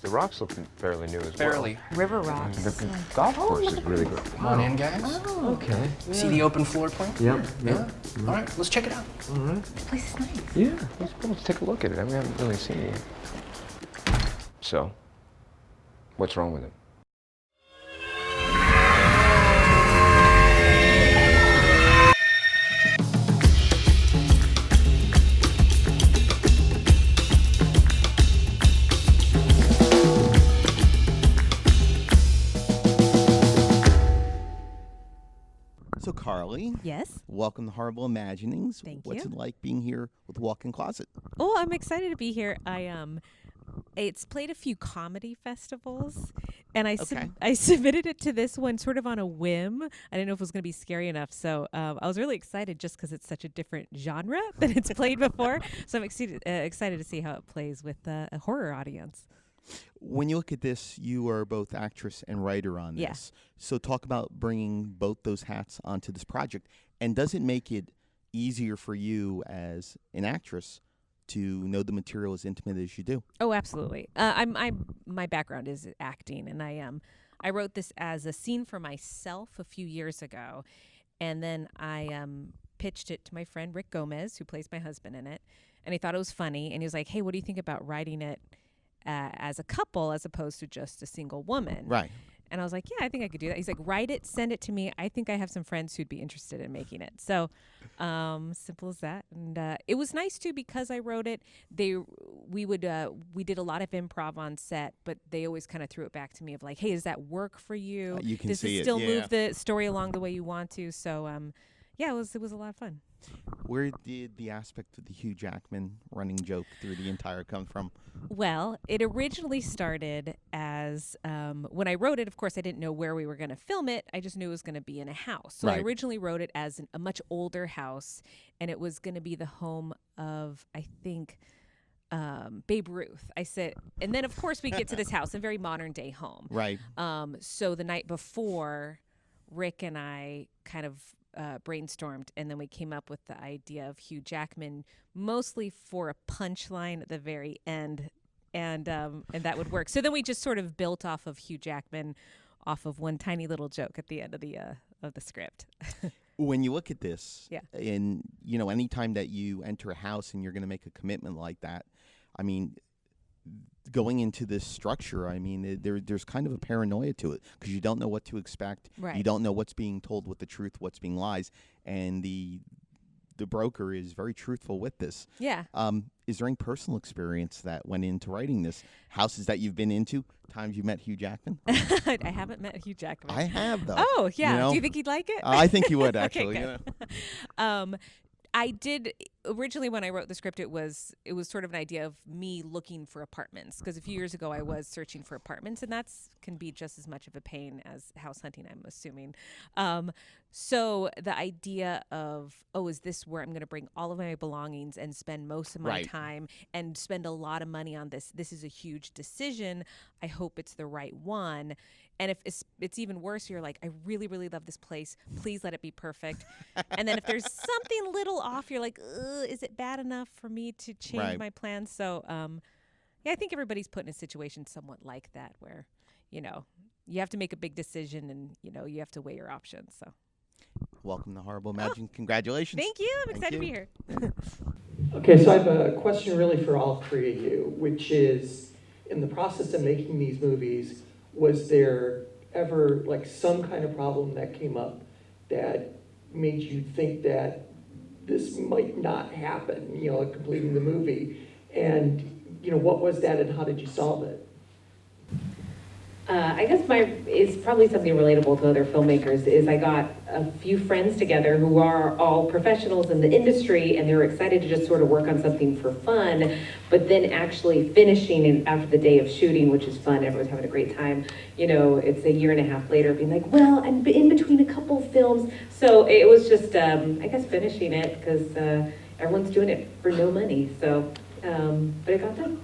The rocks look fairly new as Fairly. River rocks. The golf course is really good. Come on in, guys. Oh. Okay. See the open floor plan? Yep. Yeah? All right, let's check it out. All right. This place is nice. Yeah, let's take a look at it. We haven't really seen it yet. So, what's wrong with it? So, Carly. Yes? Welcome to Horrible Imaginings. Thank What's you. it like being here with Walk-In Closet? Oh, I'm excited to be here. It's played a few comedy festivals, and I submitted it to this one sort of on a whim. I didn't know if it was going to be scary enough, so I was really excited just because it's such a different genre than it's played before. So I'm excited to see how it plays with a horror audience. When you look at this, you are both actress and writer on this. Yeah. So talk about bringing both those hats onto this project. And does it make it easier for you as an actress to know the material as intimate as you do? Oh, absolutely. My background is acting, and I wrote this as a scene for myself a few years ago, and then I pitched it to my friend Rick Gomez, who plays my husband in it, and he thought it was funny, and he was like, "Hey, what do you think about writing it as a couple as opposed to just a single woman?" Right. And I was like, yeah, I think I could do that. He's like, write it, send it to me. I think I have some friends who'd be interested in making it. So simple as that. And it was nice, too, because I wrote it. We did a lot of improv on set, but they always kind of threw it back to me of like, hey, does that work for you? You can Does see it it, still yeah. move the story along the way you want to? So, yeah, it was a lot of fun. Where did the aspect of the Hugh Jackman running joke through the entire come from? Well, it originally started as, when I wrote it, of course, I didn't know where we were going to film it. I just knew it was going to be in a house. So I Right. originally wrote it as a much older house, and it was going to be the home of, I think, Babe Ruth. I said, and then, of course, we get to this house, a very modern day home. Right. So the night before, Rick and I kind of brainstormed, and then we came up with the idea of Hugh Jackman, mostly for a punchline at the very end, and that would work. So then we just sort of built off of Hugh Jackman, off of one tiny little joke at the end of the script. When you look at this, Yeah. and anytime that you enter a house and you're going to make a commitment like that, I mean, going into this structure, I mean, there's kind of a paranoia to it because you don't know what to expect. Right. You don't know what's being told with the truth, what's being lies, and the broker is very truthful with this. Yeah. Is there any personal experience that went into writing this? Houses that you've been into, times you met Hugh Jackman? I haven't met Hugh Jackman. I have, though. Oh, yeah. You know? Do you think he'd like it? I think he would, Okay, actually. good. I did originally when I wrote the script. It was sort of an idea of me looking for apartments because a few years ago I was searching for apartments, and that's can be just as much of a pain as house hunting, I'm assuming. So the idea of, is this where I'm going to bring all of my belongings and spend most of my Right. time and spend a lot of money on this? This is a huge decision. I hope it's the right one. And if it's even worse, you're like, I really, really love this place. Please let it be perfect. And then if there's something little off, you're like, is it bad enough for me to change Right. my plans? So, yeah, I think everybody's put in a situation somewhat like that where, you have to make a big decision and, you have to weigh your options. So, Welcome to Horrible Imagine. Congratulations. thank you. I'm Thank excited to you. be here. Okay, so I have a question really for all three of you, which is, in the process of making these movies, was there ever like some kind of problem that came up that made you think that this might not happen, like completing the movie? And, what was that and how did you solve it? I guess it's probably something relatable to other filmmakers is I got a few friends together who are all professionals in the industry and they were excited to just sort of work on something for fun, but then actually finishing it after the day of shooting, which is fun, everyone's having a great time, it's a year and a half later being like, well, I'm in between a couple films. So it was just, I guess finishing it because everyone's doing it for no money. So, but it got done.